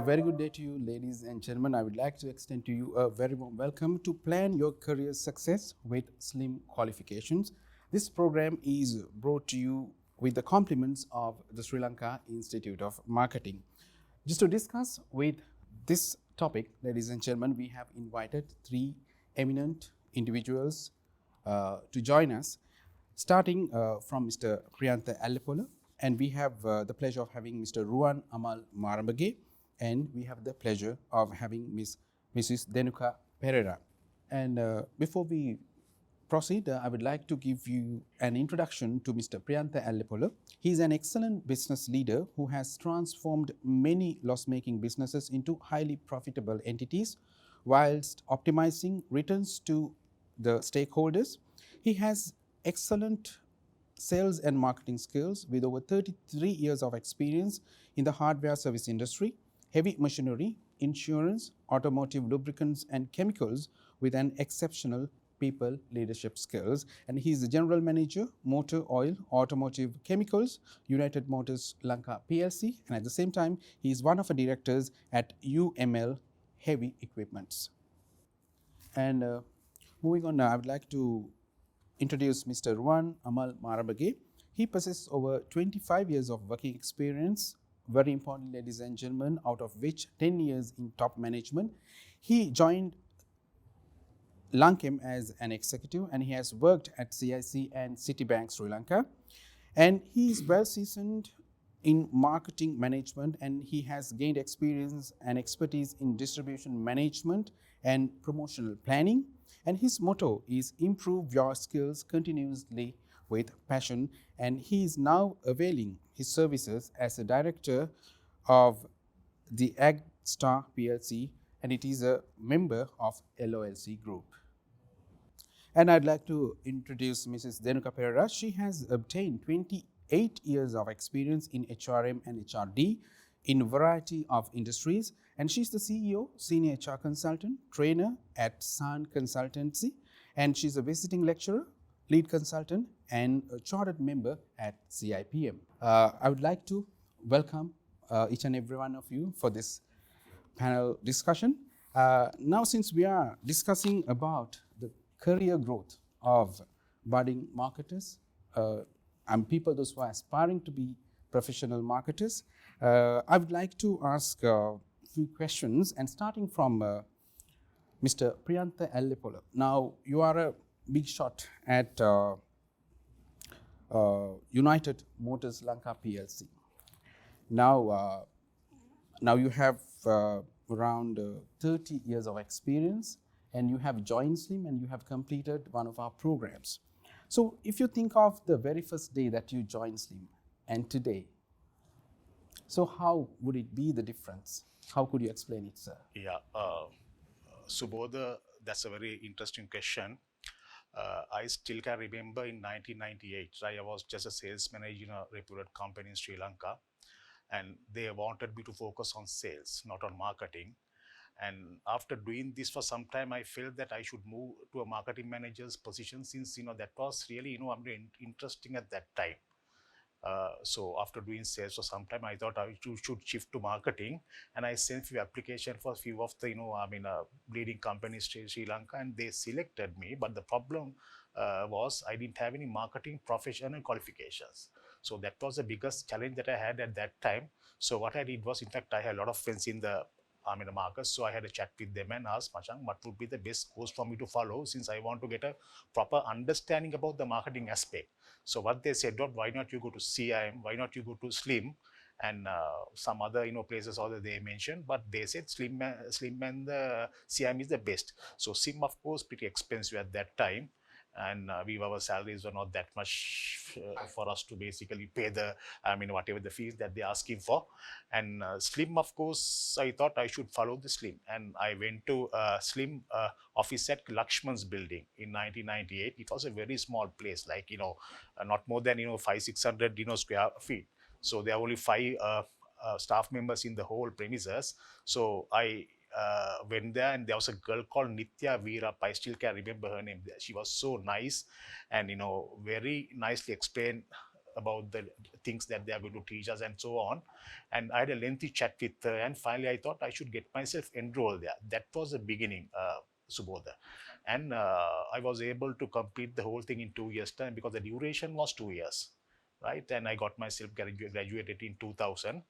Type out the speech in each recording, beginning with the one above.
very good day to you, ladies and gentlemen. I would like to extend to you a very warm welcome to plan your career success with slim qualifications. This program is brought to you with the compliments of the Sri Lanka Institute of Marketing. Just to discuss with this topic, ladies and gentlemen, we have invited three eminent individuals to join us, starting from Mr. Priyantha Ellepola, and we have the pleasure of having Mr. Ruwan Marambage, and we have the pleasure of having Mrs. Denuka Perera. And before we proceed, I would like to give you an introduction to Mr. Priyantha Ellepola. He is an excellent business leader who has transformed many loss-making businesses into highly profitable entities whilst optimizing returns to the stakeholders. He has excellent sales and marketing skills with over 33 years of experience in the hardware service industry, heavy machinery, insurance, automotive lubricants and chemicals, with an exceptional people leadership skills. And he is the general manager, motor oil, automotive chemicals, United Motors Lanka PLC, and at the same time, he is one of the directors at UML Heavy Equipments. And moving on now, I would like to introduce Mr. Ruwan Marambage. He possesses over 25 years of working experience, very important, ladies and gentlemen, out of which 10 years in top management. He joined Lanka as an executive, and he has worked at CIC and Citibank Sri Lanka. And he is well seasoned in marketing management, and he has gained experience and expertise in distribution management and promotional planning. And his motto is improve your skills continuously with passion. And he is now availing his services as a director of the Agstar PLC, and it is a member of LOLC group. And I'd like to introduce Mrs. Denuka Perera. She has obtained 28 years of experience in HRM and HRD in a variety of industries, and she's the CEO, Senior HR Consultant, Trainer at SAN Consultancy, and she's a visiting lecturer, Lead Consultant, and a chartered member at CIPM. I would like to welcome each and every one of you for this panel discussion. Now, since we are discussing about the career growth of budding marketers and people those who are aspiring to be professional marketers, I would like to ask a few questions, and starting from Mr. Priyantha Ellepola. Now, you are a big shot at United Motors Lanka PLC. Now, now you have around 30 years of experience, and you have joined SLIM and you have completed one of our programs. So if you think of the very first day that you joined SLIM and today, so how would it be the difference? How could you explain it, sir? Yeah, Subodha, that's a very interesting question. I still can remember in 1998, right, I was just a sales manager in a reputed company in Sri Lanka, and they wanted me to focus on sales, not on marketing. And after doing this for some time, I felt that I should move to a marketing manager's position, since that was really interesting at that time. So after doing sales for some time, I thought I should shift to marketing, and I sent few application for a few of the leading companies in Sri Lanka, and they selected me. But the problem was I didn't have any marketing professional qualifications. So that was the biggest challenge that I had at that time. So what I did was, in fact, I had a lot of friends in the market. So I had a chat with them and asked, Machang, what would be the best course for me to follow, since I want to get a proper understanding about the marketing aspect. So what they said, why not you go to CIM, why not you go to SLIM, and some other places other they mentioned, but they said SLIM and the CIM is the best. So SLIM, of course, pretty expensive at that time, and our salaries were not that much for us to basically pay the whatever the fees that they're asking for. And SLIM, of course, I thought I should follow the SLIM, and I went to SLIM office at Lakshman's building in 1998. It was a very small place, like not more than 500-600 square feet. So there are only 5 staff members in the whole premises. So I went there, and there was a girl called Nitya Veerap. I still can remember her name. She was so nice, and very nicely explained about the things that they are going to teach us and so on. And I had a lengthy chat with her, and finally I thought I should get myself enrolled there. That was the beginning, Subodha. And I was able to complete the whole thing in 2 years' time because the duration was 2 years, right? And I got myself graduated in 2000.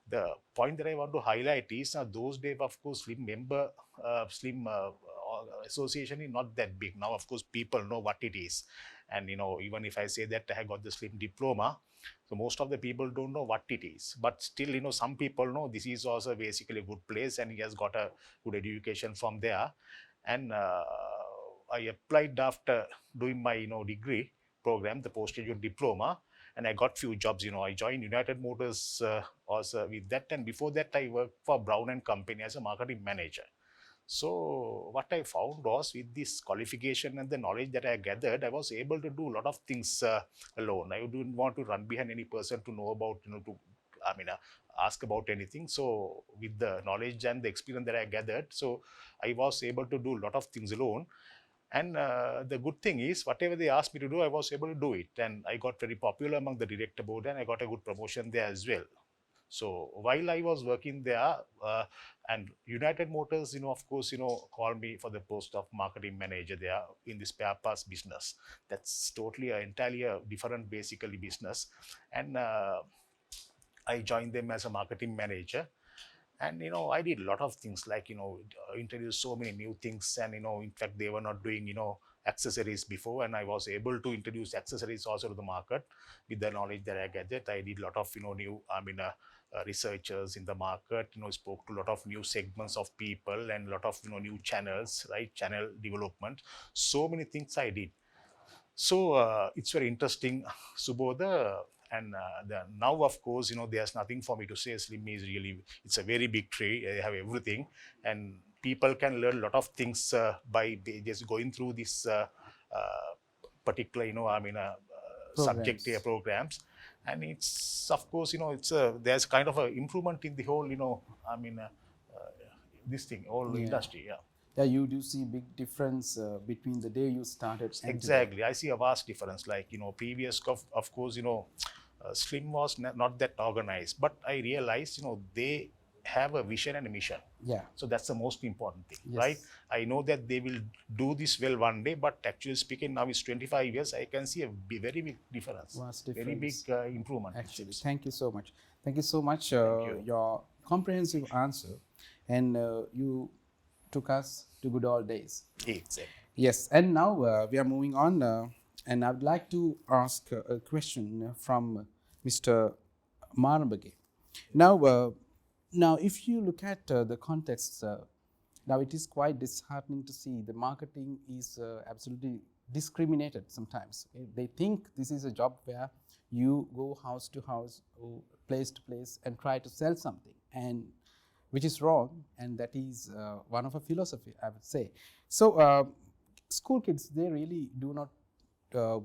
The point that I want to highlight is those days, of course, slim association is not that big. Now, of course, people know what it is. And, even if I say that I got the slim diploma, so most of the people don't know what it is. But still, some people know this is also basically a good place and he has got a good education from there. And I applied after doing my, degree program, the postgraduate diploma, and I got few jobs. I joined United Motors also with that, and before that I worked for Brown and Company as a marketing manager. So what I found was with this qualification and the knowledge that I gathered, I was able to do a lot of things alone. I didn't want to run behind any person to know about, ask about anything. So with the knowledge and the experience that I gathered, so I was able to do a lot of things alone. And the good thing is, whatever they asked me to do, I was able to do it. And I got very popular among the director board, and I got a good promotion there as well. So while I was working there, and United Motors, of course, called me for the post of marketing manager there in the spare parts business. That's totally entirely a different, basically, business. And I joined them as a marketing manager. And I did a lot of things like introduce so many new things. And in fact, they were not doing accessories before, and I was able to introduce accessories also to the market with the knowledge that I gathered. I did a lot of new researchers in the market, spoke to a lot of new segments of people and a lot of new channels, right? Channel development. So many things I did. So it's very interesting, Subodha. And now, of course, there's nothing for me to say. Slim is really, it's a very big tree. They have everything. And people can learn a lot of things by just going through this particular, subject programs. And it's, of course, there's kind of an improvement in the whole, this thing, whole industry. Yeah. Yeah, you do see big difference between the day you started and exactly today. I see a vast difference. Like previous of course Slim was not that organized, but I realized they have a vision and a mission. Yeah. So that's the most important thing. Yes. Right? I know that they will do this well one day, but actually speaking, now it's 25 years, I can see a very big difference. Vast difference. Very big improvement. Actually, thank you so much. Thank you so much. you. Your comprehensive answer, and you took us to good old days. Exactly. Yes, and now we are moving on, and I would like to ask a question from Mr. Marambage. Now, if you look at the context, now it is quite disheartening to see the marketing is absolutely discriminated sometimes. They think this is a job where you go house to house, or place to place, and try to sell something, and which is wrong, and that is one of a philosophy, I would say. So school kids, they really do not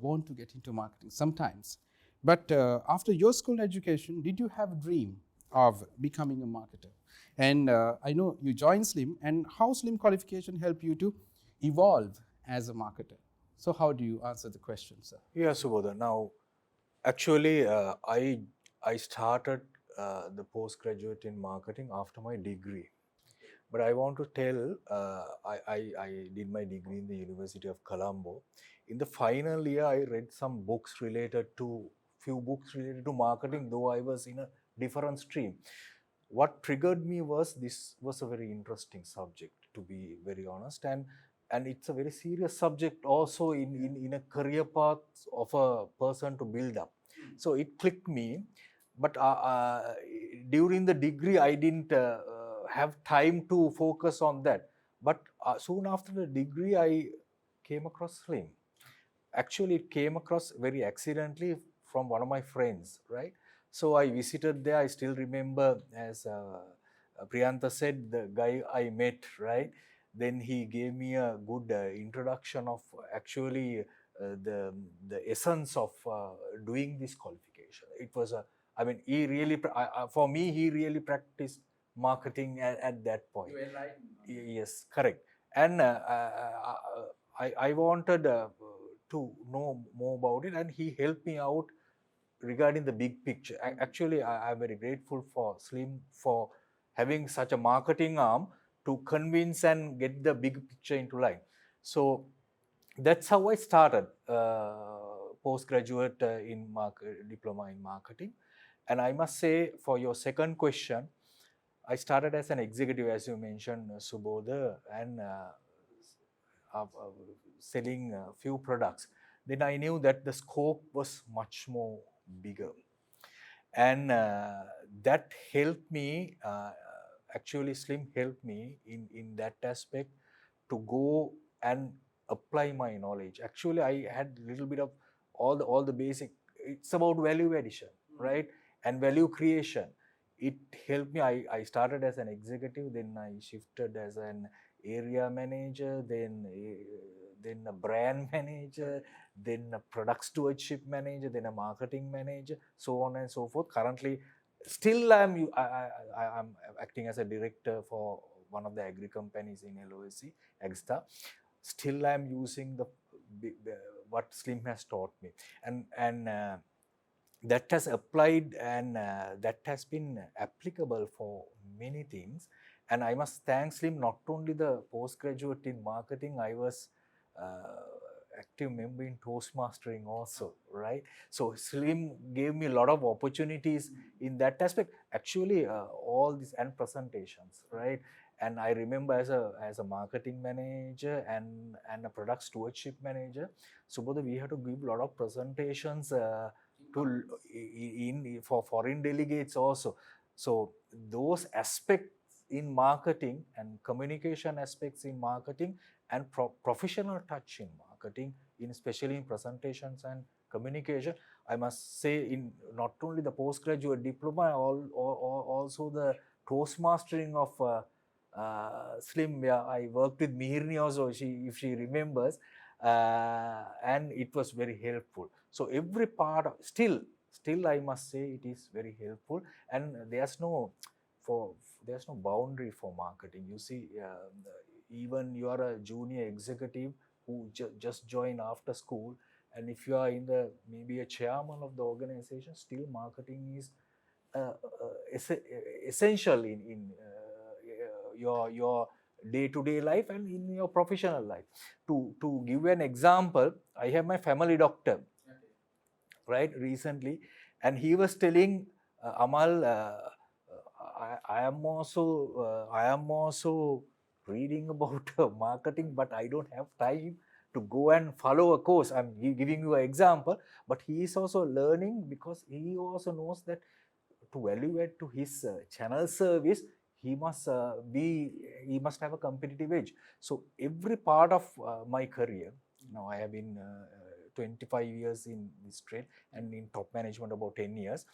want to get into marketing sometimes. But after your school education, did you have a dream of becoming a marketer? And I know you joined Slim, and how Slim qualification helped you to evolve as a marketer? So how do you answer the question, sir? Yeah, Subodha. Now, actually, I started the postgraduate in marketing after my degree. But I want to tell, I did my degree in the University of Colombo. In the final year, I read some books related to, few books related to marketing, though I was in a different stream. What triggered me was, this was a very interesting subject, to be very honest, and it's a very serious subject also in a career path of a person to build up. So it clicked me, but during the degree I didn't have time to focus on that. But soon after the degree, I came across Slim. Actually, it came across very accidentally from one of my friends, right? So I visited there. I still remember, as Priyantha said, the guy I met, right? Then he gave me a good introduction of actually the essence of doing this qualification. It was he really, for me, he really practiced marketing at that point. You enlightened. Yes, correct. And I wanted to know more about it, and he helped me out regarding the big picture. Actually, I'm very grateful for Slim for having such a marketing arm to convince and get the big picture into line. So that's how I started postgraduate in diploma in marketing. And I must say, for your second question, I started as an executive, as you mentioned, Subodha, and selling a few products. Then I knew that the scope was much more bigger, and that helped me. Actually, Slim helped me in that aspect to go and apply my knowledge. Actually, I had a little bit of all the basic. It's about value addition, right, and value creation. It helped me. I started as an executive, then I shifted as an area manager, then a brand manager, then a product stewardship manager, then a marketing manager, so on and so forth. Currently, still I'm acting as a director for one of the agri companies in LOLC, Agstar. Still I'm using what Slim has taught me, and that has applied, and that has been applicable for many things. And I must thank Slim, not only the postgraduate in marketing, I was active member in Toastmastering also, right? So Slim gave me a lot of opportunities in that aspect. Actually, all these and presentations, right? And I remember as a marketing manager and a product stewardship manager, so both we had to give a lot of presentations for foreign delegates also. So those aspects in marketing and communication aspects in marketing and professional touch in marketing, especially in presentations and communication, I must say, in not only the postgraduate diploma, also the Toastmastering of Slim. Yeah, I worked with Mihirni also, if she remembers, and it was very helpful. So every part, still I must say, it is very helpful, and there's no boundary for marketing. You see, even you are a junior executive who just joined after school, and if you are in maybe a chairman of the organization, still marketing is essential in your day-to-day life and in your professional life. To give an example, I have my family doctor, right, recently, and he was telling, Amal, I am also reading about marketing, but I don't have time to go and follow a course. I'm giving you an example, but he is also learning, because he also knows that to value add to his channel service, he must have a competitive edge. So every part of my career, now I have been 25 years in this trade and in top management about 10 years.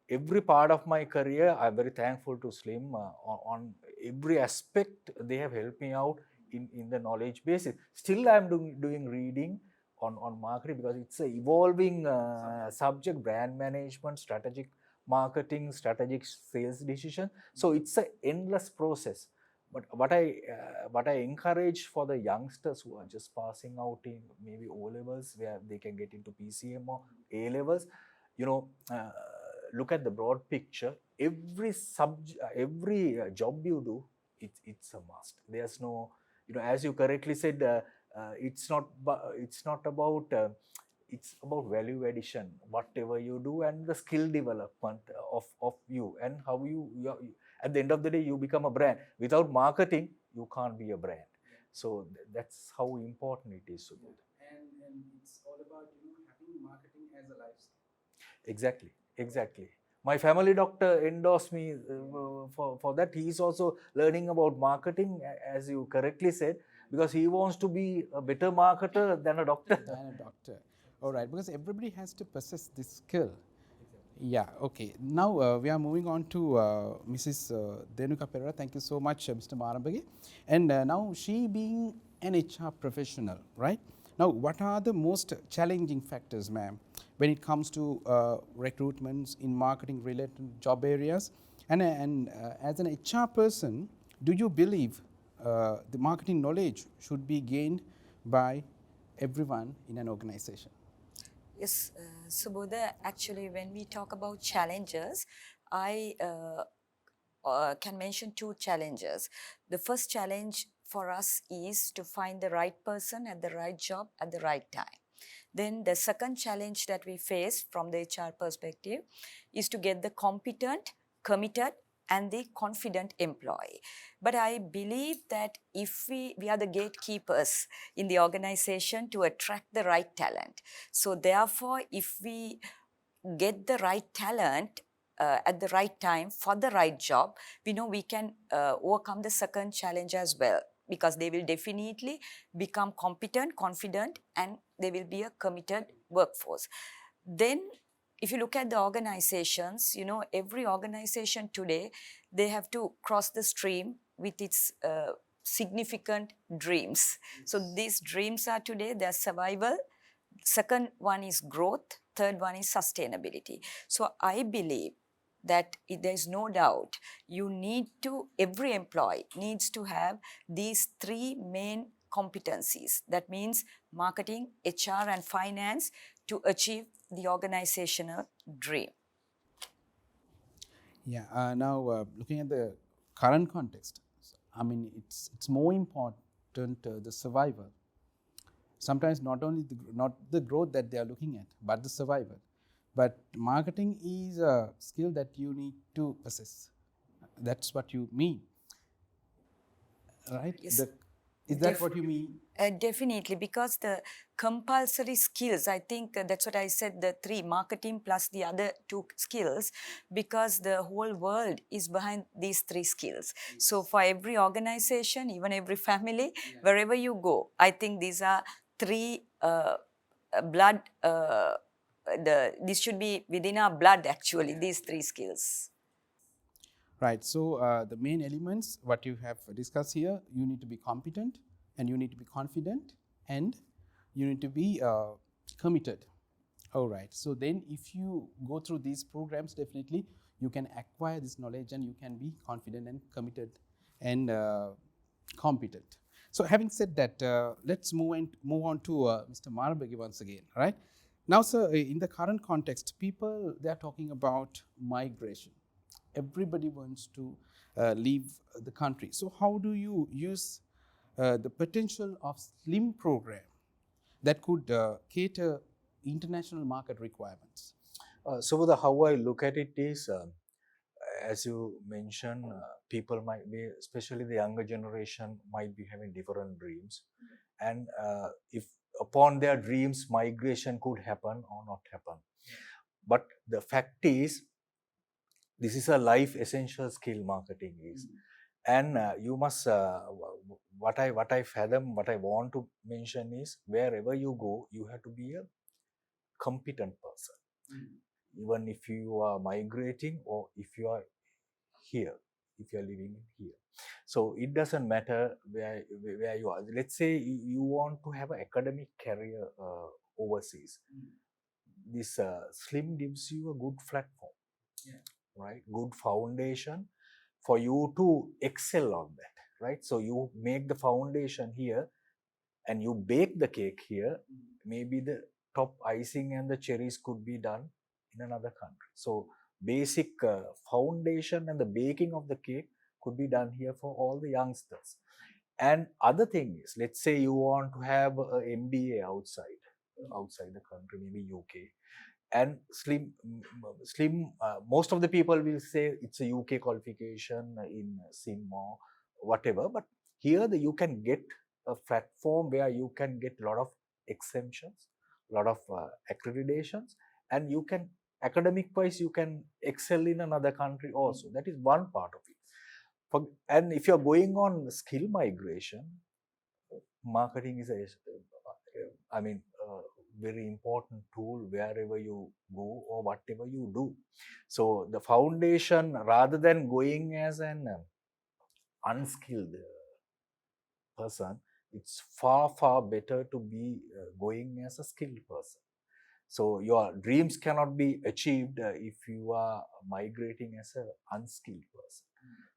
Every part of my career, I'm very thankful to Slim on every aspect. They have helped me out in the knowledge basis. Still, I'm doing reading on marketing, because it's an evolving subject, brand management, strategic marketing, strategic sales decision. So it's an endless process. But what I encourage for the youngsters who are just passing out in maybe O levels, where they can get into PCM or A levels, look at the broad picture. Every job you do, it's a must. There's no, as you correctly said, it's not about. It's about value addition, whatever you do, and the skill development of you, and how you at the end of the day, you become a brand. Without marketing, you can't be a brand. So that's how important it is. And it's all about having marketing as a lifestyle. Exactly. My family doctor endorsed me for that. He is also learning about marketing, as you correctly said, because he wants to be a better marketer than a doctor. All right, because everybody has to possess this skill. Yeah, okay. Now we are moving on to Mrs. Denuka Perera. Thank you so much, Mr. Marambage. And now, she being an HR professional, right? Now, what are the most challenging factors, ma'am, when it comes to recruitments in marketing related job areas? And as an HR person, do you believe the marketing knowledge should be gained by everyone in an organization? Yes, Subodha, actually, when we talk about challenges, I can mention two challenges. The first challenge for us is to find the right person at the right job at the right time. Then the second challenge that we face from the HR perspective is to get the competent, committed, and the confident employee. But I believe that if we are the gatekeepers in the organization to attract the right talent. So therefore, if we get the right talent at the right time for the right job, we know we can overcome the second challenge as well, because they will definitely become competent, confident, and they will be a committed workforce. Then if you look at the organizations, every organization today, they have to cross the stream with its significant dreams. So these dreams are today their survival, second one is growth, third one is sustainability. So I believe that there is no doubt every employee needs to have these three main competencies. That means marketing, HR, and finance to achieve the organizational dream. Yeah. Now, looking at the current context, I mean, it's more important the survival. Sometimes not the growth that they are looking at, but the survival. But marketing is a skill that you need to possess. That's what you mean, right? Yes. Is that what you mean? Definitely, because the compulsory skills, I think that's what I said, the three, marketing plus the other two skills, because the whole world is behind these three skills. So for every organization, even every family, wherever you go, I think these are three blood, this should be within our blood actually, these three skills. Right. So the main elements, what you have discussed here, you need to be competent, and you need to be confident, and you need to be committed. All right. So then, if you go through these programs, definitely you can acquire this knowledge, and you can be confident and committed and competent. So, having said that, let's move on to Mr. Marambage once again. Right now, sir, in the current context, people, they are talking about migration. Everybody wants to leave the country. So how do you use the potential of SLIM program that could cater international market requirements? So how I look at it is, as you mentioned, people might be, especially the younger generation, might be having different dreams, and if upon their dreams, migration could happen or not happen. But the fact is, this is a life essential skill, marketing is, and you must. What I fathom, what I want to mention is, wherever you go, you have to be a competent person. Even if you are migrating or if you are here, if you are living here. So it doesn't matter where you are. Let's say you want to have an academic career overseas. This SLIM gives you a good platform, right? Good foundation for you to excel on that, right? So you make the foundation here and you bake the cake here. Maybe the top icing and the cherries could be done in another country. So basic foundation and the baking of the cake could be done here for all the youngsters. And other thing is, let's say you want to have an MBA outside the country, maybe UK, and SLIM. Most of the people will say it's a UK qualification in SIM or whatever, but here you can get a platform where you can get a lot of exemptions, a lot of accreditations, and you can, academic wise, you can excel in another country also. That is one part of it. And if you're going on skill migration, marketing is very important tool wherever you go or whatever you do. So the foundation, rather than going as an unskilled person, it's far better to be going as a skilled person. So your dreams cannot be achieved if you are migrating as an unskilled person.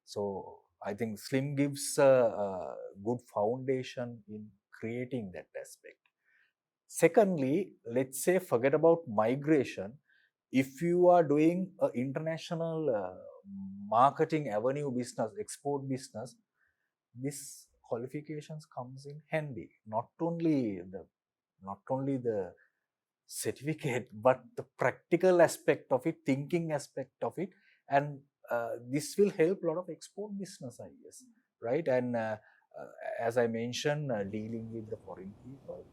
So I think SLIM gives a good foundation in creating that aspect. Secondly, let's say forget about migration. If you are doing an international marketing avenue business, export business, this qualifications comes in handy. Not only the certificate, but the practical aspect of it, thinking aspect of it, and this will help a lot of export business, I guess, right? And as I mentioned, dealing with the foreign people,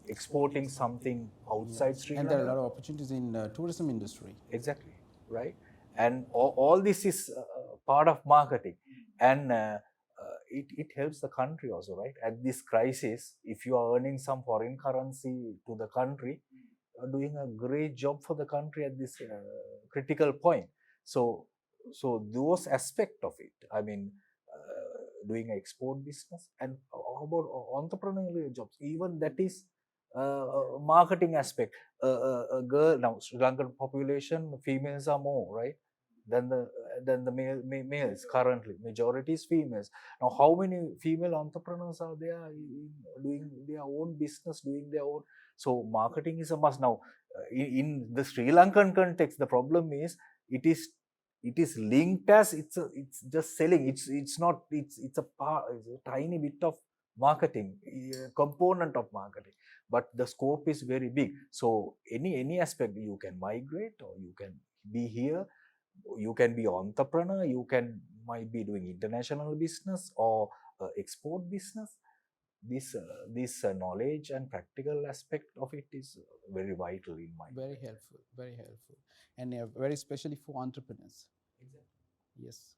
exporting something outside Sri And there are a Lanka. lot of opportunities in tourism industry. Exactly, right? And all this is part of marketing, and it helps the country also, right? At this crisis, if you are earning some foreign currency to the country, you are doing a great job for the country at this critical point. So those aspect of it, I mean, doing export business, and how about entrepreneurial jobs, even that is marketing aspect. A girl now, Sri Lankan population, females are more, right, than the males currently. Majority is females. Now, how many female entrepreneurs are there doing their own business, doing their own? So marketing is a must. Now, in the Sri Lankan context, the problem is it is linked as it's just selling. It's not it's a tiny bit of marketing, component of marketing, but the scope is very big. So any aspect, you can migrate, or you can be here, you can be entrepreneur, you might be doing international business or export business. This knowledge and practical aspect of it is very vital in my Very mind. helpful, very helpful. And very especially for entrepreneurs. Exactly. Yes.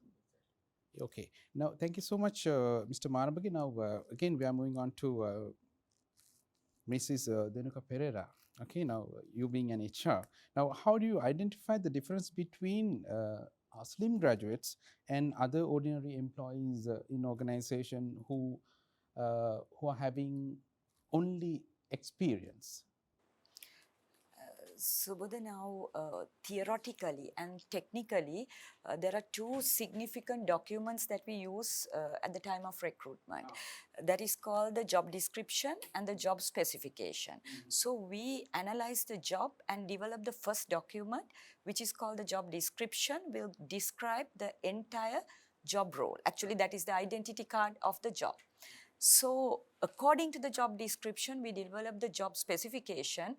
Okay. Now, thank you so much, Mr. Marambage. Now, again, we are moving on to Mrs. Denuka Perera. Okay, now you being an HR. Now, how do you identify the difference between slim graduates and other ordinary employees in organization who are having only experience? Subodha, now theoretically and technically, there are two significant documents that we use at the time of recruitment. That is called the job description and the job specification. So we analyze the job and develop the first document, which is called the job description, will describe the entire job role. Actually, that is the identity card of the job. So according to the job description, we develop the job specification,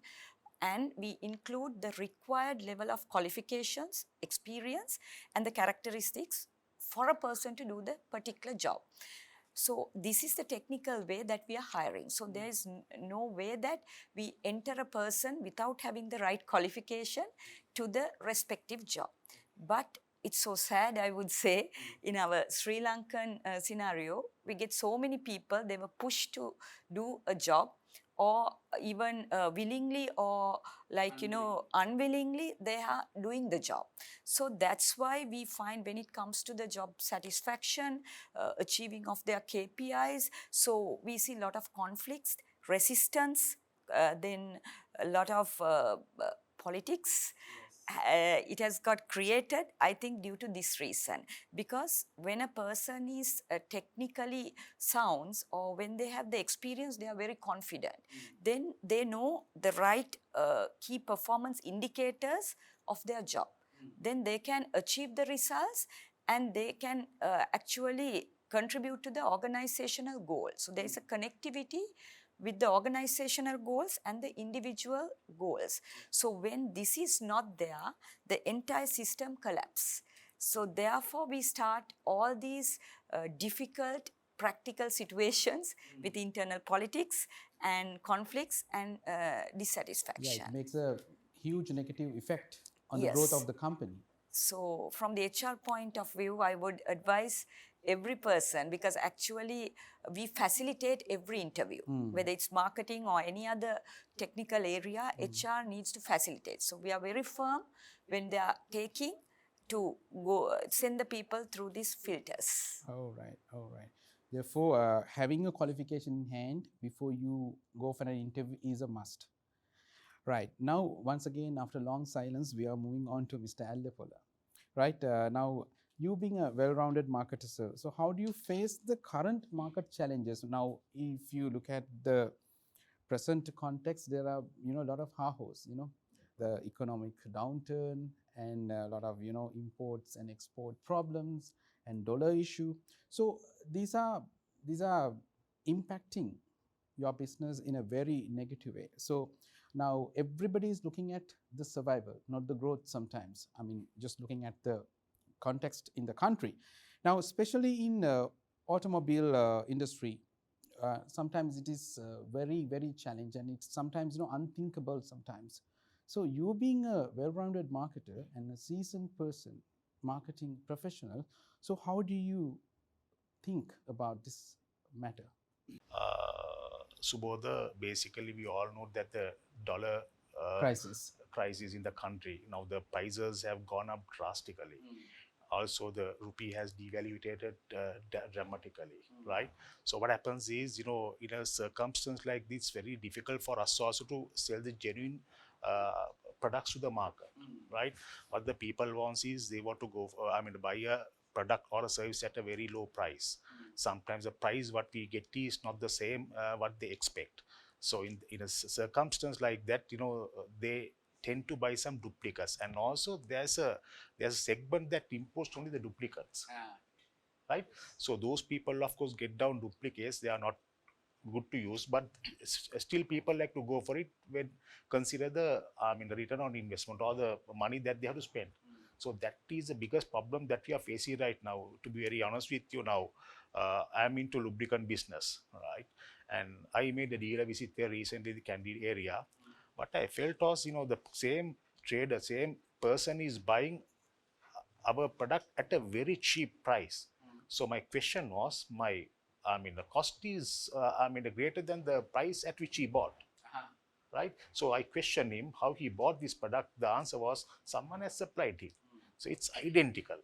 and we include the required level of qualifications, experience, and the characteristics for a person to do the particular job. So this is the technical way that we are hiring. So there is no way that we enter a person without having the right qualification to the respective job. But it's so sad, I would say, in our Sri Lankan scenario, we get so many people, they were pushed to do a job, or even willingly or unwillingly, they are doing the job. So that's why we find when it comes to the job satisfaction, achieving of their KPIs, so we see a lot of conflicts, resistance, then a lot of politics. It has got created, I think, due to this reason. Because when a person is technically sounds, or when they have the experience, they are very confident. Then they know the right key performance indicators of their job. Then they can achieve the results, and they can actually contribute to the organizational goal. So there is a connectivity with the organizational goals and the individual goals. So when this is not there, the entire system collapses. So therefore, we start all these difficult practical situations with internal politics and conflicts and dissatisfaction. Yeah, it makes a huge negative effect on the growth of the company. So from the HR point of view, I would advise every person, because actually we facilitate every interview, whether it's marketing or any other technical area, HR needs to facilitate. So we are very firm when they are taking to go send the people through these filters. All right, all right. Therefore, having a qualification in hand before you go for an interview is a must. Right. Now, once again, after long silence, we are moving on to Mr. Ellepola. Right. Now, you being a well-rounded marketer, sir, so how do you face the current market challenges? Now, if you look at the present context, there are, a lot of ha-hos, the economic downturn and a lot of, imports and export problems and dollar issue. So these are impacting your business in a very negative way. So now everybody is looking at the survival, not the growth sometimes. I mean, just looking at the context in the country. Now, especially in automobile industry, sometimes it is very, very challenging, and it's sometimes, unthinkable sometimes. So you being a well-rounded marketer and a seasoned person, marketing professional, so how do you think about this matter? Subodha, basically we all know that the dollar crisis in the country, now the prices have gone up drastically. Also the rupee has devaluated dramatically, right? So what happens is, in a circumstance like this, very difficult for us also to sell the genuine products to the market, right? What the people want is they want to go for, buy a product or a service at a very low price. Sometimes the price what we get is not the same what they expect. So in a circumstance like that, they tend to buy some duplicates, and also there's a segment that imports only the duplicates, right? So those people of course get down duplicates, they are not good to use, but still people like to go for it when consider the the return on investment or the money that they have to spend. So that is the biggest problem that we are facing right now. To be very honest with you now, I'm into lubricant business, right? And I made a dealer visit there recently, the Candid area. What I felt was, the same trader, same person is buying our product at a very cheap price. So my question was, the cost is, greater than the price at which he bought. Right? So I questioned him how he bought this product. The answer was someone has supplied him. So it's identical.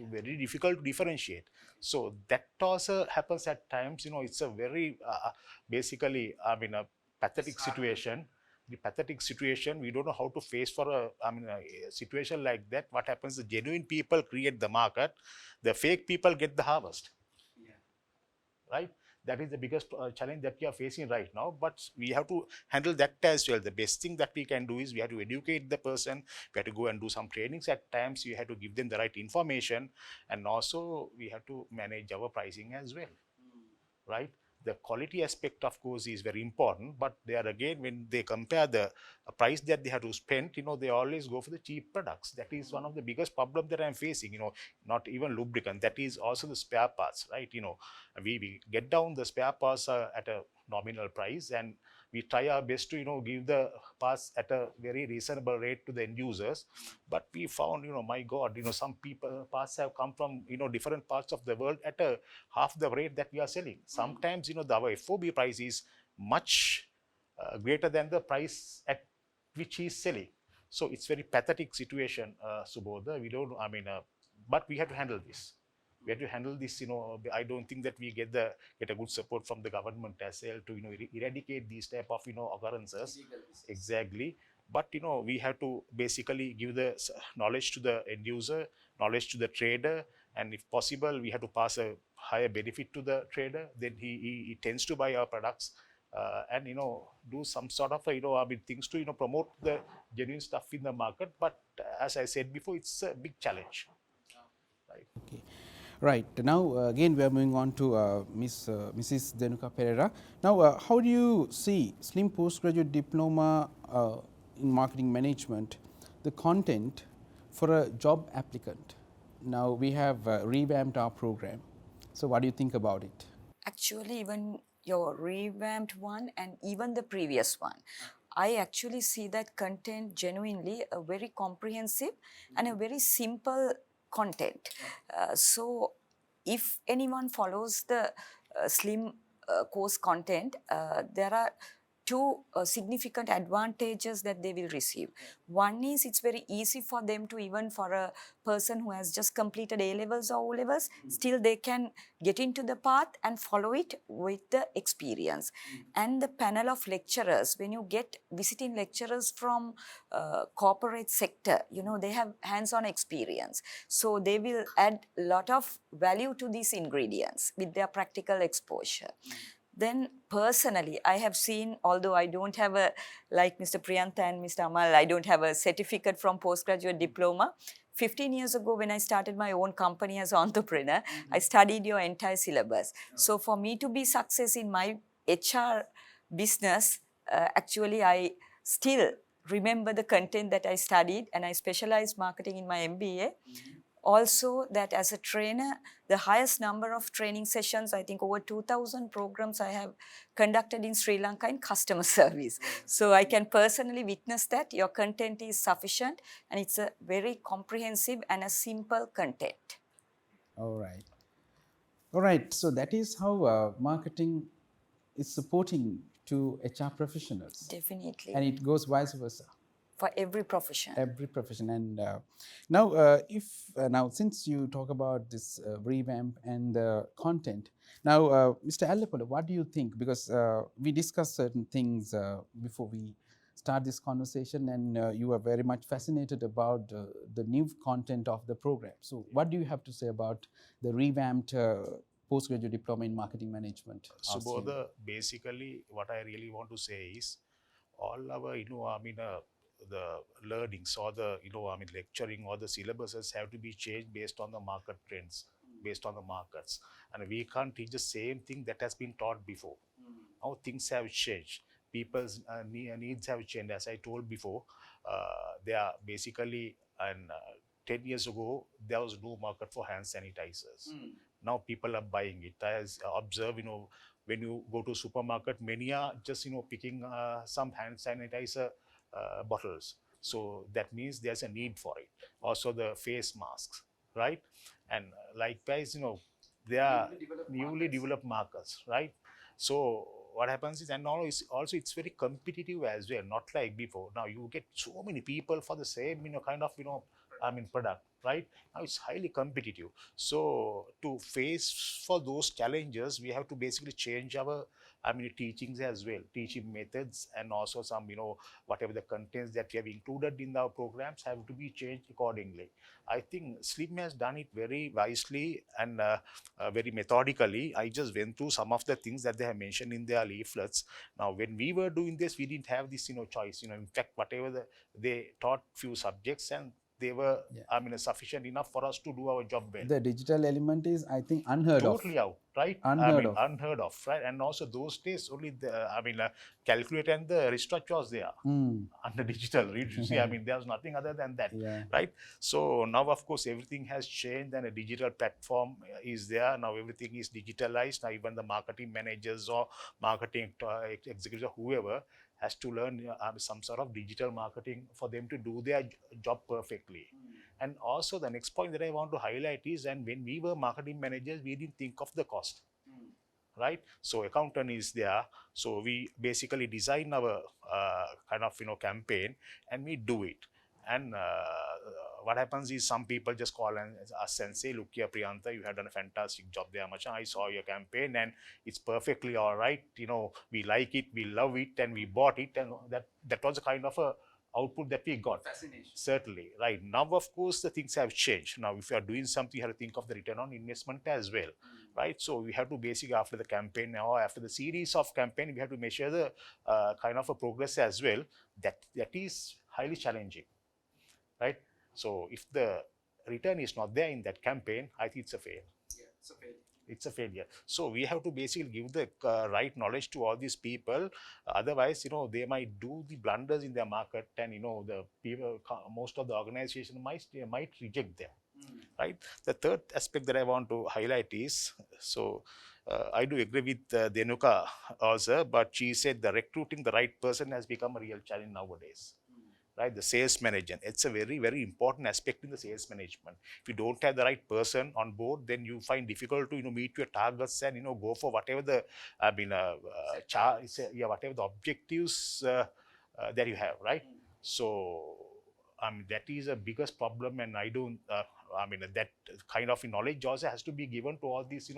Very difficult to differentiate. So that also happens at times. It's a very basically, a pathetic situation. The pathetic situation, we don't know how to face for a situation like that. What happens? The genuine people create the market. The fake people get the harvest. Right? That is the biggest challenge that we are facing right now, but we have to handle that as well. The best thing that we can do is we have to educate the person, we have to go and do some trainings at times, we have to give them the right information, and also we have to manage our pricing as well, right? The quality aspect, of course, is very important, but there again, when they compare the price that they have to spend, they always go for the cheap products. That is one of the biggest problem that I'm facing, not even lubricant, that is also the spare parts, right? We get down the spare parts at a nominal price, and we try our best to, give the parts at a very reasonable rate to the end users. But we found, my God, some people parts have come from, different parts of the world at a half the rate that we are selling. Sometimes, our FOB price is much greater than the price at which he is selling. So it's very pathetic situation, Subodha. We don't, but we have to handle this. We have to handle this, I don't think that we get a good support from the government as well to, eradicate these type of, occurrences. Exactly. But, we have to basically give the knowledge to the end user, knowledge to the trader, and if possible, we have to pass a higher benefit to the trader. Then he tends to buy our products and, do some sort of, things to, promote the genuine stuff in the market. But as I said before, it's a big challenge. Right. Okay. Right. Now, again, we are moving on to Mrs. Denuka Perera. Now, how do you see SLIM postgraduate diploma in marketing management, the content for a job applicant? Now, we have revamped our program. So, what do you think about it? Actually, even your revamped one and even the previous one, I actually see that content genuinely a very comprehensive and a very simple content. So if anyone follows the SLIM course content, there are two significant advantages that they will receive. One is it's very easy for them to, even for a person who has just completed A-levels or O-levels, still they can get into the path and follow it with the experience. And the panel of lecturers, when you get visiting lecturers from corporate sector, they have hands-on experience. So they will add a lot of value to these ingredients with their practical exposure. Then personally, I have seen, although I don't have a, like Mr. Priyantha and Mr. Amal, I don't have a certificate from postgraduate diploma. 15 years ago, when I started my own company as an entrepreneur, I studied your entire syllabus. So for me to be success in my HR business, actually I still remember the content that I studied, and I specialized marketing in my MBA. Also, that as a trainer, the highest number of training sessions, I think over 2,000 programs I have conducted in Sri Lanka in customer service. So I can personally witness that your content is sufficient, and it's a very comprehensive and a simple content. All right. All right. So that is how marketing is supporting to HR professionals. Definitely. And it goes vice versa. For every profession. Every profession. And now, now since you talk about this revamp and the content, now, Mr. Ellepola, what do you think? Because we discussed certain things before we start this conversation, and you are very much fascinated about the new content of the program. So, what do you have to say about the revamped postgraduate diploma in marketing management? Subodha, basically, what I really want to say is all our, the learnings or the, lecturing or the syllabuses have to be changed based on the market trends, based on the markets. And we can't teach the same thing that has been taught before. Now things have changed. People's needs have changed. As I told before, they are basically, and 10 years ago, there was no market for hand sanitizers. Now people are buying it. I observe, when you go to supermarket, many are just, picking some hand sanitizer bottles. So that means there's a need for it. Also the face masks, right? And likewise, they are newly developed markers, right? So what happens is, and now is also it's very competitive as well, not like before. Now you get so many people for the same, kind of, product, right? Now it's highly competitive. So to face for those challenges, we have to basically change our, teachings as well, teaching methods, and also some, whatever the contents that we have included in our programs have to be changed accordingly. I think SLIM has done it very wisely and very methodically. I just went through some of the things that they have mentioned in their leaflets. Now, when we were doing this, we didn't have this, choice. In fact, whatever they taught few subjects, and they were, sufficient enough for us to do our job well. The digital element is, I think, unheard of. Totally out, right? Unheard of, right? And also those days, only the, calculator and the wristwatch was there under digital. You see, there's nothing other than that, right? So now, of course, everything has changed, and a digital platform is there. Now everything is digitalized. Now even the marketing managers or marketing executives or whoever has to learn some sort of digital marketing for them to do their job perfectly. And also the next point that I want to highlight is, and when we were marketing managers, we didn't think of the cost, right? So accountant is there. So we basically design our kind of, campaign, and we do it. And what happens is some people just call us and say, look here, Priyantha, you have done a fantastic job there, Macha. I saw your campaign and it's perfectly all right. We like it, we love it, and we bought it. And that was a kind of a output that we got. Fascination. Certainly, right. Now, of course, the things have changed. Now, if you are doing something, you have to think of the return on investment as well, right? So we have to basically, after the campaign or after the series of campaign, we have to measure the kind of a progress as well. That is highly challenging, right? So if the return is not there in that campaign, I think it's a fail. Yeah, it's a failure. It's a failure. So we have to basically give the right knowledge to all these people. Otherwise, they might do the blunders in their market, and the people, most of the organization might reject them, right? The third aspect that I want to highlight is, so I do agree with Denuka also, but she said the recruiting the right person has become a real challenge nowadays. Right, the sales manager. It's a very, very important aspect in the sales management. If you don't have the right person on board, then you find difficult to meet your targets and go for whatever the whatever the objectives that you have, right? So that is a biggest problem, and I don't. That kind of knowledge also has to be given to all these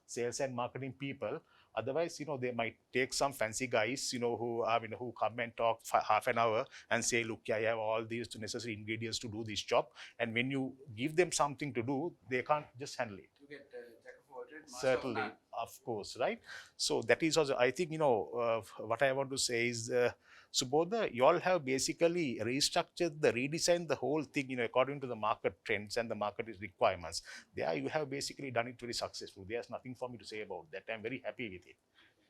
sales and marketing people. Otherwise, they might take some fancy guys, who come and talk for half an hour and say, look, I have all these necessary ingredients to do this job. And when you give them something to do, they can't just handle it. You get jack of all Certainly, of course, right? So that is also, I think, what I want to say is, Subodha, you all have basically restructured redesigned the whole thing, according to the market trends and the market requirements. There, you have basically done it very successfully. There's nothing for me to say about that. I'm very happy with it,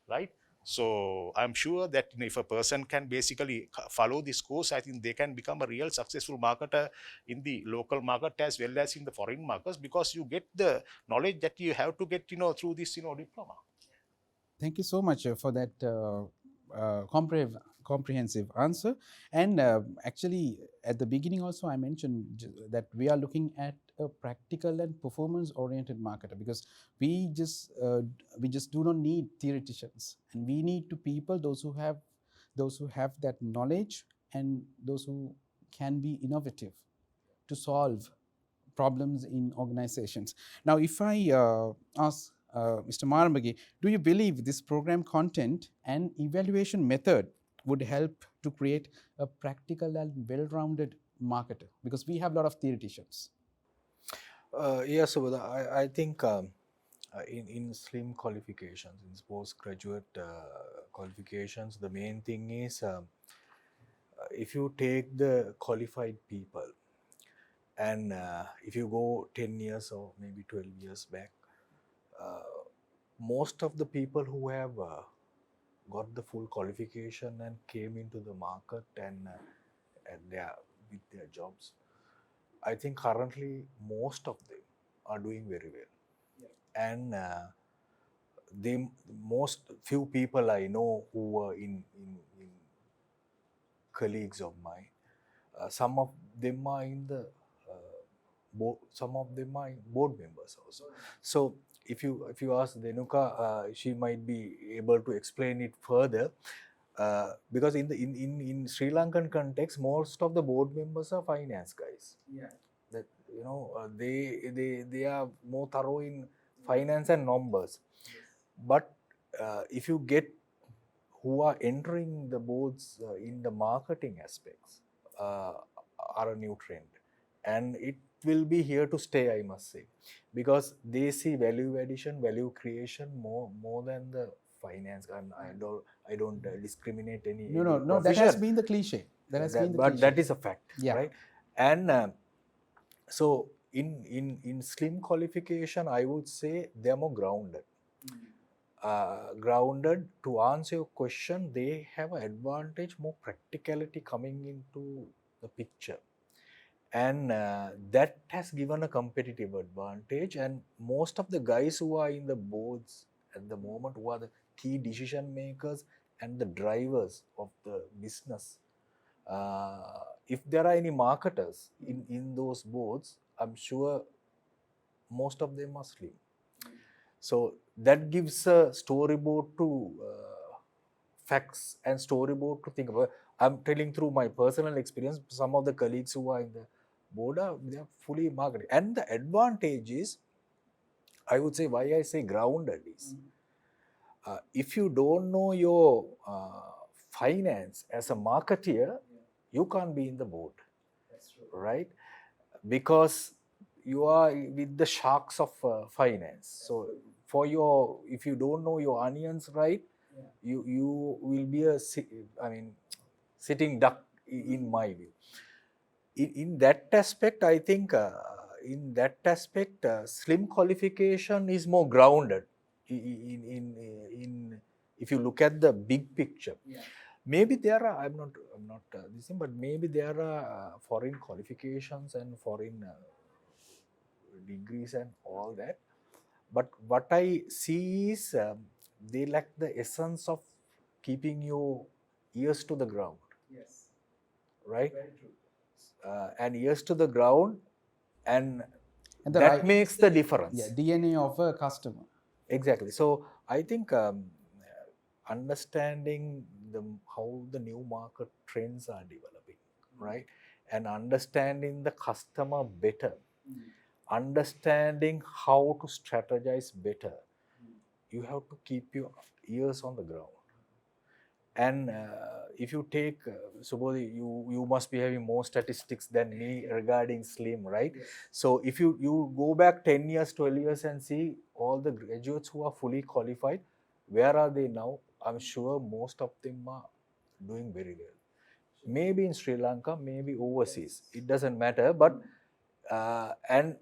right? So I'm sure that if a person can basically follow this course, I think they can become a real successful marketer in the local market as well as in the foreign markets, because you get the knowledge that you have to get, through this, diploma. Thank you so much for that comprehensive answer. And actually, at the beginning also, I mentioned that we are looking at a practical and performance-oriented marketer, because we just do not need theoreticians, and we need to people those who have that knowledge, and those who can be innovative to solve problems in organizations. Now, if I ask Mr. Marambage, do you believe this program content and evaluation method would help to create a practical and well-rounded marketer? Because we have a lot of theoreticians. Yes, so I think in SLIM qualifications, in postgraduate qualifications, the main thing is if you take the qualified people, and if you go 10 years or maybe 12 years back, most of the people who have got the full qualification and came into the market and they are with their jobs, I think currently most of them are doing very well. Yeah. And the most few people I know who were in colleagues of mine, some of them are in the some of them are board members also. So if you ask Denuka, she might be able to explain it further, because in Sri Lankan context, most of the board members are finance guys. Yeah. That they are more thorough in finance and numbers. Yes. But if you get who are entering the boards in the marketing aspects, are a new trend, and it will be here to stay, I must say, because they see value addition, value creation more than the finance. And I don't discriminate any. No. That has been the cliche. But that is a fact, yeah. Right? And so in SLIM qualification, I would say they are more grounded. Grounded, to answer your question, they have an advantage, more practicality coming into the picture. And that has given a competitive advantage. And most of the guys who are in the boards at the moment, who are the key decision makers and the drivers of the business, if there are any marketers in those boards, I'm sure most of them are SLIM. So that gives a storyboard to facts and storyboard to think about. I'm telling through my personal experience, some of the colleagues who are in the board they are fully marketing. And the advantage is, I would say, why I say grounded is, if you don't know your finance as a marketeer, you can't be in the board. That's true. Right? Because you are with the sharks of finance. So if you don't know your onions right, you will be sitting duck in my view. In that aspect, I think SLIM qualification is more grounded. If you look at the big picture, maybe there are, I'm not this thing, but maybe there are foreign qualifications and foreign degrees and all that. But what I see is they lack the essence of keeping your ears to the ground. Yes. Right? Very true. And ears to the ground, and that makes the difference. Yeah, DNA of a customer. Exactly. So I think understanding how the new market trends are developing, right? And understanding the customer better, understanding how to strategize better, you have to keep your ears on the ground. And if you take, suppose you must be having more statistics than me regarding SLIM, right? So if you go back 10 years, 12 years and see all the graduates who are fully qualified, where are they now? I'm sure most of them are doing very well. Maybe in Sri Lanka, maybe overseas. It doesn't matter, but and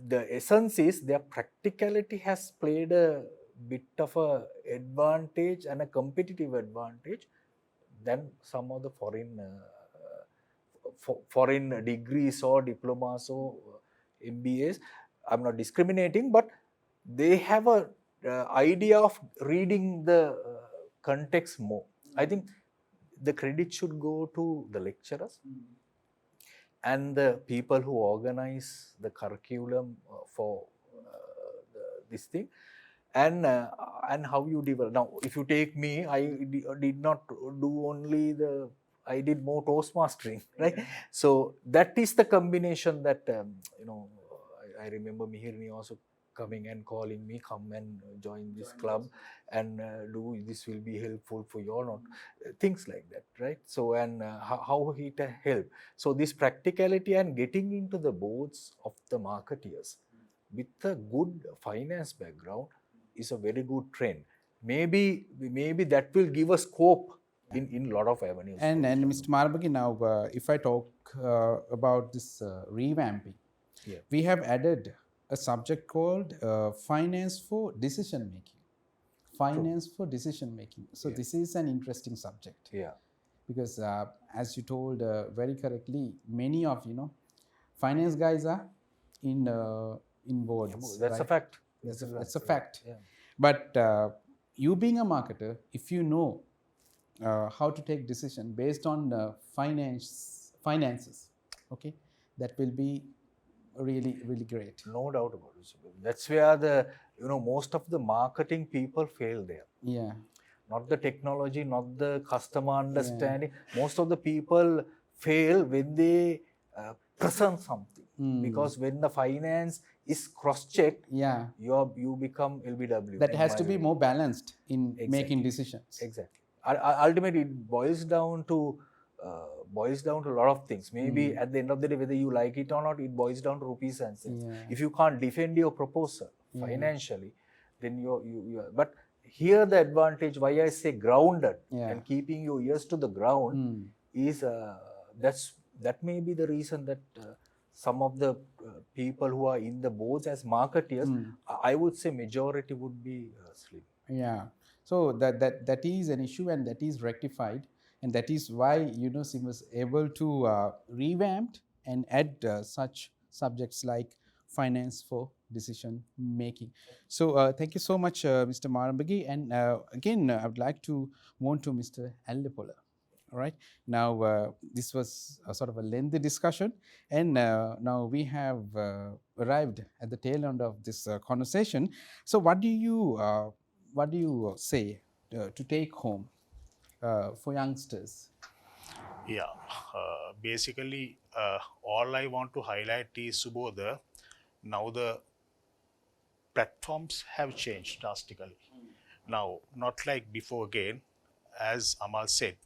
the essence is their practicality has played a bit of a advantage and a competitive advantage than some of the foreign degrees or diplomas or MBAs. I'm not discriminating, but they have a idea of reading the context more. I think the credit should go to the lecturers and the people who organize the curriculum for this thing, and how you develop. Now, if you take me, I did not do only I did more Toastmastering, right? Yeah. So that is the combination that, I remember Mihirini also coming and calling me, come and join this club and do this will be helpful for you or not. Things like that, right? So, and how it helped. So this practicality and getting into the boards of the marketeers with a good finance background is a very good trend. Maybe that will give us scope in a lot of avenues. And Mr. Marambage, now if I talk about this revamping, we have added a subject called finance for decision making. Finance for decision making. So this is an interesting subject. Yeah. Because as you told very correctly, many of finance guys are in boards. That's right? A fact. That's a fact. Yeah. But you being a marketer, if you know how to take decision based on finances, okay, that will be really, really great. No doubt about it. That's where the most of the marketing people fail there. Yeah. Not the technology, not the customer understanding. Yeah. Most of the people fail when they present something, because when the finance is cross-checked, you become LBW. That has to be more balanced in making decisions. Exactly. Ultimately, it boils down to a lot of things. Maybe at the end of the day, whether you like it or not, it boils down to rupees and cents. Yeah. If you can't defend your proposal financially, then you. But here the advantage, why I say grounded and keeping your ears to the ground is that may be the reason that some of the people who are in the boards as marketeers, I would say majority would be SLIM. Yeah. So that is an issue, and that is rectified, and that is why SIM was able to revamp and add such subjects like finance for decision making. So thank you so much, Mr. Marambage, and again I would like to move on to Mr. Ellepola. All right. Now this was a sort of a lengthy discussion, and now we have arrived at the tail end of this conversation. So what do you say to take home for youngsters? Yeah, basically all I want to highlight is, Subodha, now the platforms have changed drastically. Now, not like before again, as Amal said,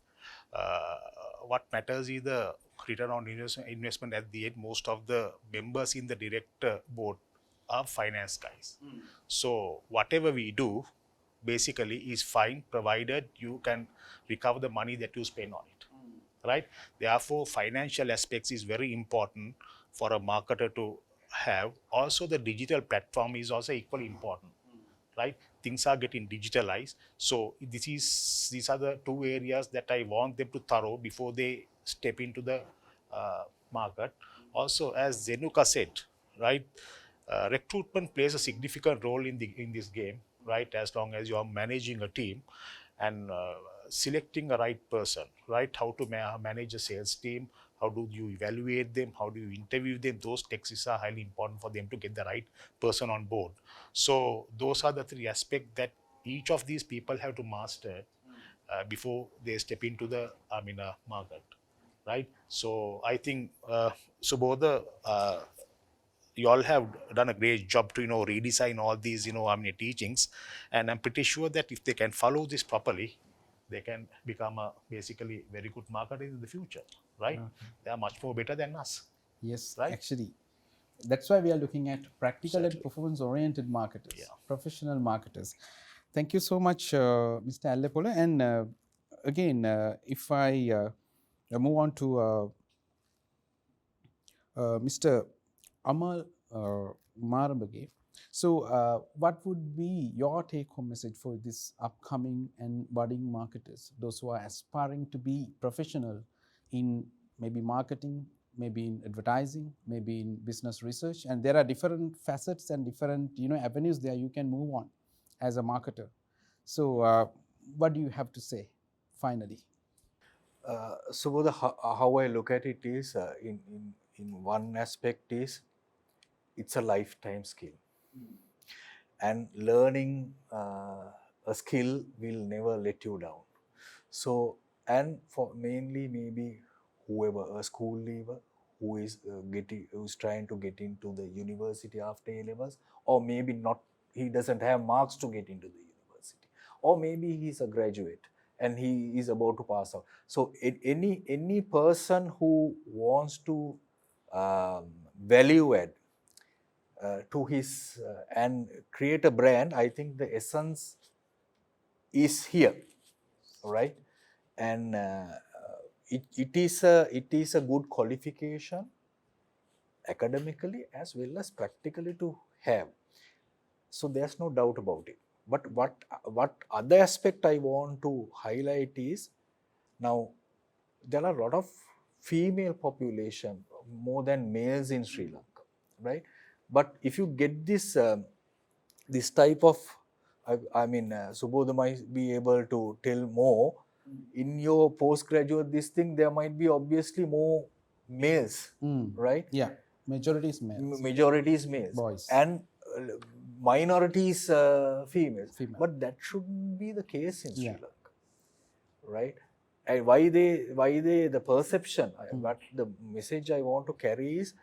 what matters is the return on investment at the end. Most of the members in the director board are finance guys. So whatever we do basically is fine, provided you can recover the money that you spend on it, right? Therefore, financial aspects is very important for a marketer to have. Also, the digital platform is also equally important, right? Things are getting digitalized. So these are the two areas that I want them to thorough before they step into the market. Also, as Denuka said, right, recruitment plays a significant role in this game, right? As long as you are managing a team and selecting a right person, right? How to manage a sales team, how do you evaluate them, how do you interview them? Those texts are highly important for them to get the right person on board. So those are the three aspects that each of these people have to master before they step into the market, right? So I think Subodha, you all have done a great job to redesign all these teachings, and I'm pretty sure that if they can follow this properly, they can become a basically very good marketer in the future, right? They are much more better than us. Yes, Right. actually. That's why we are looking at practical and Certainly. performance-oriented marketers, Yeah. professional marketers. Thank you so much, Mr. Ellepola. And again, if I move on to Mr. Amal Marambage. So, what would be your take-home message for this upcoming and budding marketers, those who are aspiring to be professional in maybe marketing, maybe in advertising, maybe in business research, and there are different facets and different avenues there you can move on as a marketer. So, what do you have to say finally? So how I look at it is in one aspect is it's a lifetime skill, and learning a skill will never let you down. So, and for mainly maybe whoever, a school leaver who is who's trying to get into the university after A levels, or maybe not, he doesn't have marks to get into the university, or maybe he's a graduate and he is about to pass out. So any person who wants to value add to his and create a brand, I think the essence is here, right? And it is a good qualification academically as well as practically to have. So there's no doubt about it. But what other aspect I want to highlight is, now there are a lot of female population more than males in Sri Lanka, right? But if you get this this type of, I mean, Subodha might be able to tell more. In your postgraduate, this thing, there might be obviously more males, right? Yeah, majority is males. Majority is males. Boys. And minority is females. Female. But that shouldn't be the case in Sri Yeah. Lanka, right? And why they the perception, what the message I want to carry is,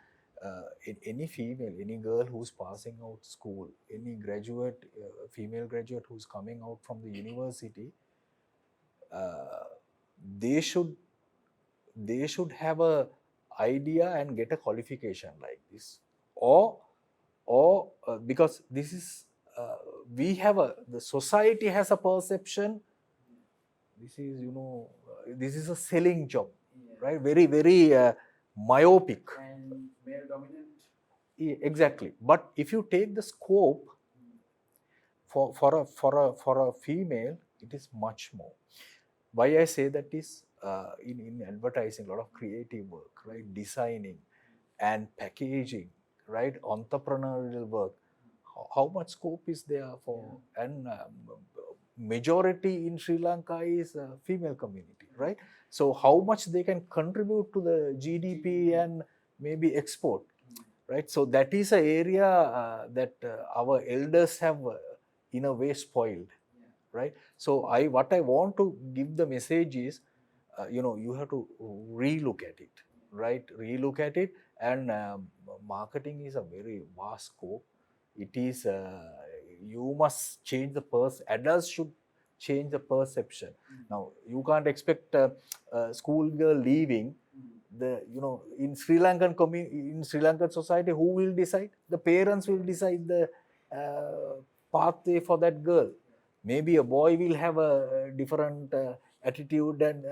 any female, any girl who's passing out school, any graduate, female graduate who's coming out from the university, they should have a idea and get a qualification like this, or because this is we have the society has a perception, this is this is a selling job, right? Very myopic And male dominant. Exactly. But if you take the scope for a female, it is much more. Why I say that is, in advertising, a lot of creative work, right? Designing and packaging, right? Entrepreneurial work. How much scope is there for, and majority in Sri Lanka is a female community, right? So how much they can contribute to the GDP and maybe export, right? So that is an area that our elders have in a way spoiled, right? So what I want to give the message is, you have to relook at it, right? Relook at it, and marketing is a very vast scope. It is you must change the adults should change the perception. Now you can't expect a school girl leaving the in Sri Lankan society, who will decide? The parents will decide the pathway for that girl. Maybe a boy will have a different attitude, and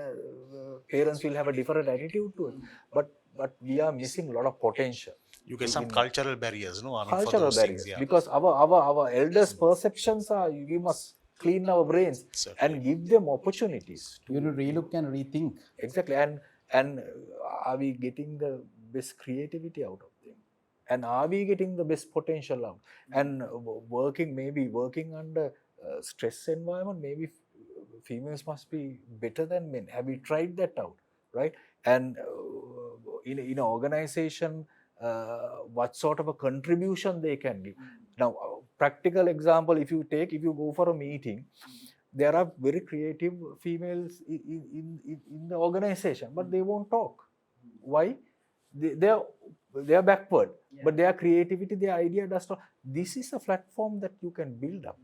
parents will have a different attitude to it. But we are missing a lot of potential. You get some cultural barriers, no? I mean, for Cultural those barriers, things, yeah. because our elders' perceptions are, we must clean our brains and give them opportunities. You know, relook and rethink. Exactly, and are we getting the best creativity out of them? And are we getting the best potential out? And working under stress environment, maybe females must be better than men. Have we tried that out, right? And in an organization, what sort of a contribution they can give. Now, practical example, if you go for a meeting, there are very creative females in the organization, but they won't talk. Why? They are backward, but their creativity, their idea does not. This is a platform that you can build up,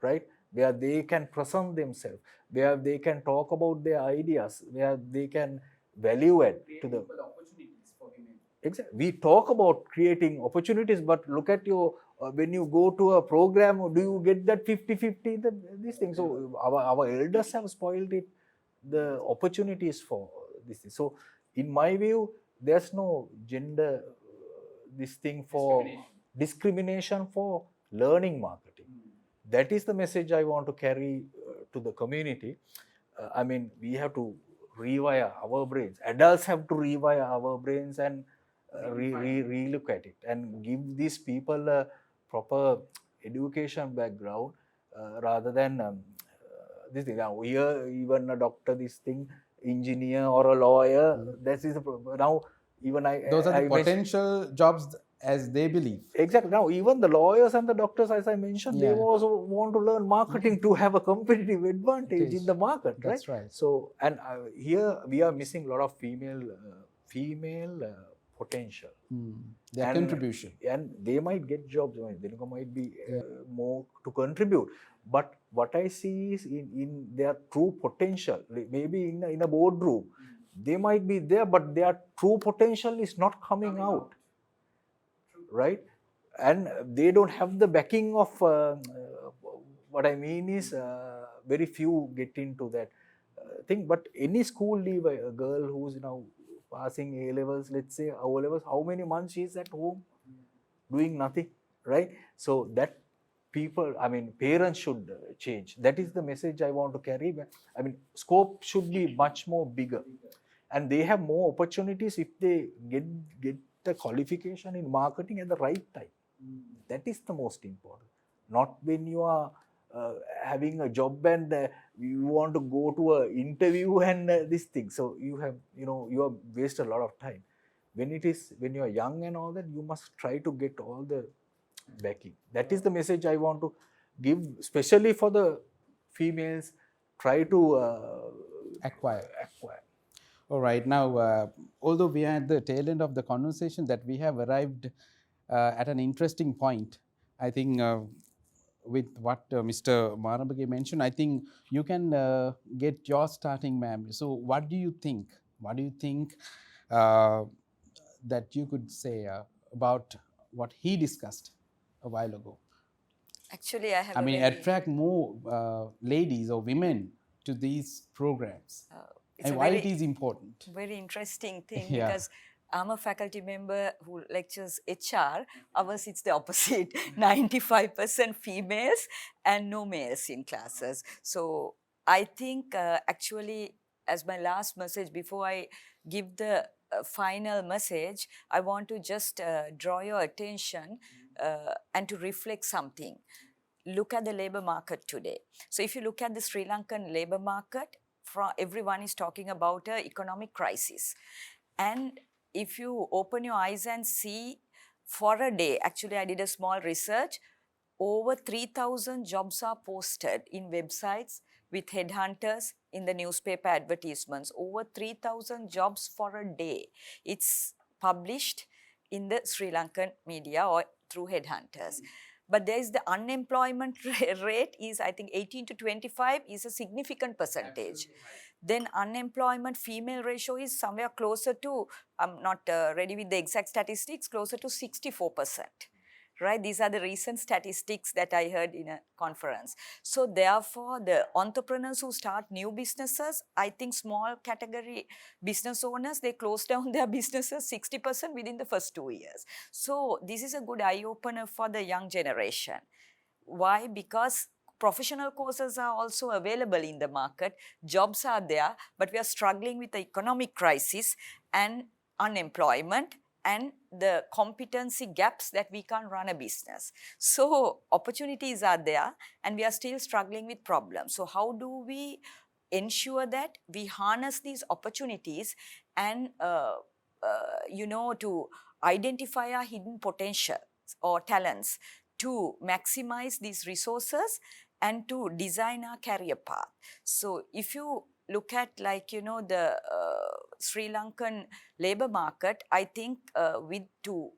right? where they can present themselves, where they can talk about their ideas, where they can value add to the opportunities for women. Exactly. We talk about creating opportunities, but look at your when you go to a program, do you get that 50-50? This thing. So our elders have spoiled it, the opportunities for this thing. So in my view, there's no gender this thing for discrimination for learning marketing. That is the message I want to carry to the community. I mean, we have to rewire our brains. Adults have to rewire our brains and relook at it and give these people a proper education background rather than this thing. Now, here, even a doctor, this thing, engineer or a lawyer, that is now even Those are the I potential jobs as they believe. Exactly. Now, even the lawyers and the doctors, as I mentioned, they Yeah. also want to learn marketing to have a competitive advantage in the market, right? That's right. So, and here we are missing a lot of female potential. Their contribution. And they might get jobs. Denuka might be more to contribute. But what I see is in their true potential, maybe in a boardroom, they might be there, but their true potential is not coming out. Right? And they don't have the backing of what I mean is very few get into that thing. But any school leaver, a girl who's now passing A levels, let's say O levels, how many months she is at home doing nothing, right? So that people, I mean, parents should change. That is the message I want to carry. I mean, scope should be much more bigger, and they have more opportunities if they get the qualification in marketing at the right time. That is the most important. Not when you are having a job and you want to go to an interview and this thing. So you have, you have wasted a lot of time. When you are young and all that, you must try to get all the backing. That is the message I want to give, especially for the females. Try to Acquire. All right. Now, although we are at the tail end of the conversation, that we have arrived at an interesting point. I think with what Mr. Marambage mentioned, I think you can get your starting, ma'am. So what do you think? What do you think that you could say about what he discussed a while ago? Actually, I have attract more ladies or women to these programs. It's and why it is important. Very interesting thing because I'm a faculty member who lectures HR. Ours, it's the opposite. 95% females and no males in classes. So I think actually, as my last message, before I give the final message, I want to just draw your attention and to reflect something. Look at the labor market today. So if you look at the Sri Lankan labor market, everyone is talking about an economic crisis. And if you open your eyes and see for a day, actually I did a small research, over 3,000 jobs are posted in websites with headhunters, in the newspaper advertisements, over 3,000 jobs for a day. It's published in the Sri Lankan media or through headhunters. But there is the unemployment rate is, I think, 18 to 25 is a significant percentage. Then unemployment female ratio is somewhere closer to, I'm not ready with the exact statistics, closer to 64%. Right? These are the recent statistics that I heard in a conference. So therefore, the entrepreneurs who start new businesses, I think small category business owners, they close down their businesses 60% within the first 2 years. So this is a good eye-opener for the young generation. Why? Because professional courses are also available in the market, jobs are there, but we are struggling with the economic crisis and unemployment and the competency gaps that we can't run a business. So opportunities are there and we are still struggling with problems. So how do we ensure that we harness these opportunities and, to identify our hidden potential or talents, to maximize these resources and to design our career path. So if you look at like, you know, the Sri Lankan labor market, I think to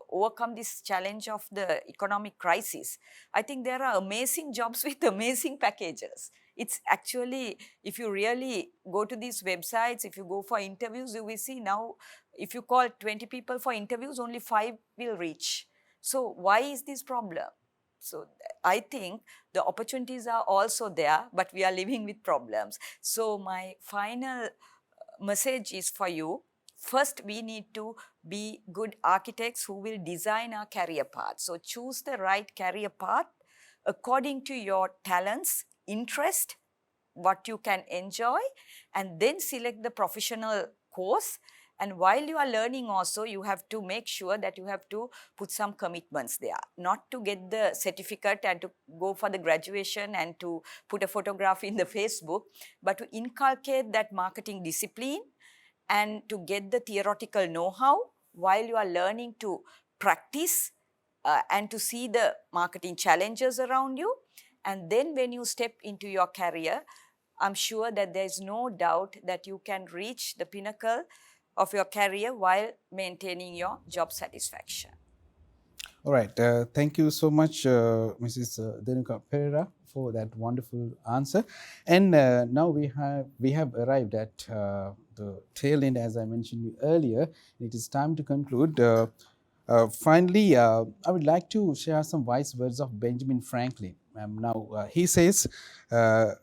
overcome this challenge of the economic crisis, I think there are amazing jobs with amazing packages. It's actually, if you really go to these websites, if you go for interviews, you will see now, if you call 20 people for interviews, only 5 will reach. So why is this problem? So I think the opportunities are also there, but we are living with problems. So my final message is for you. First, we need to be good architects who will design our career path. So choose the right career path according to your talents, interest, what you can enjoy, and then select the professional course. And while you are learning also, you have to make sure that you have to put some commitments there, not to get the certificate and to go for the graduation and to put a photograph in the Facebook, but to inculcate that marketing discipline and to get the theoretical know-how while you are learning to practice and to see the marketing challenges around you. And then when you step into your career, I'm sure that there is no doubt that you can reach the pinnacle of your career while maintaining your job satisfaction. All right. Thank you so much, Mrs. Denuka Perera, for that wonderful answer. And now we have arrived at the tail end, as I mentioned earlier. It is time to conclude. Finally, I would like to share some wise words of Benjamin Franklin. Now, he says, the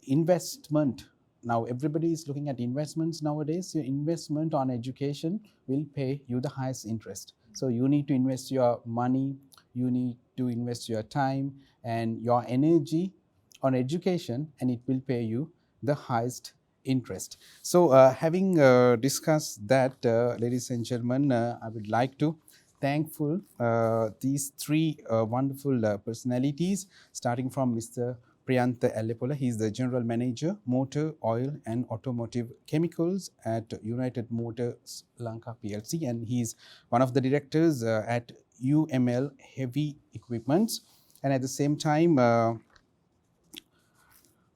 investment. Now, everybody is looking at investments nowadays. Your investment on education will pay you the highest interest. So you need to invest your money, you need to invest your time and your energy on education, and it will pay you the highest interest. So having discussed that, ladies and gentlemen, I would like to thankful these three wonderful personalities, starting from Mr. Priyantha Ellepola. He is the General Manager, Motor, Oil and Automotive Chemicals at United Motors Lanka PLC, and he is one of the directors at UML Heavy Equipments. And at the same time,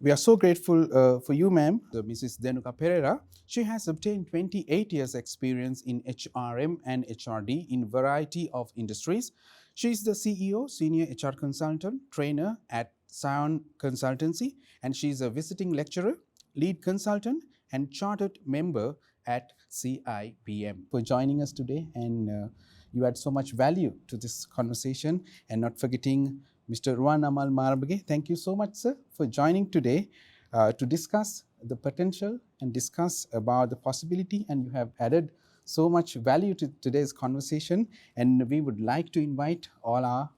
we are so grateful for you, ma'am, Mrs. Denuka Perera. She has obtained 28 years experience in HRM and HRD in variety of industries. She is the CEO, Senior HR Consultant, Trainer at Scion Consultancy, and she is a visiting lecturer, lead consultant, and chartered member at CIPM. For joining us today, and you add so much value to this conversation, and not forgetting Mr. Ruwan Marambage. Thank you so much, sir, for joining today to discuss the potential and discuss about the possibility, and you have added so much value to today's conversation. And we would like to invite all our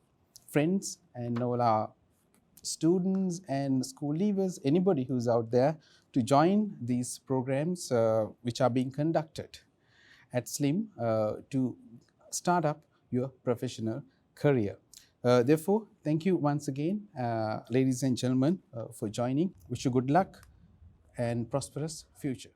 friends and all our students and school leavers, anybody who's out there, to join these programs which are being conducted at SLIM to start up your professional career. Therefore, thank you once again, ladies and gentlemen, for joining. Wish you good luck and prosperous future.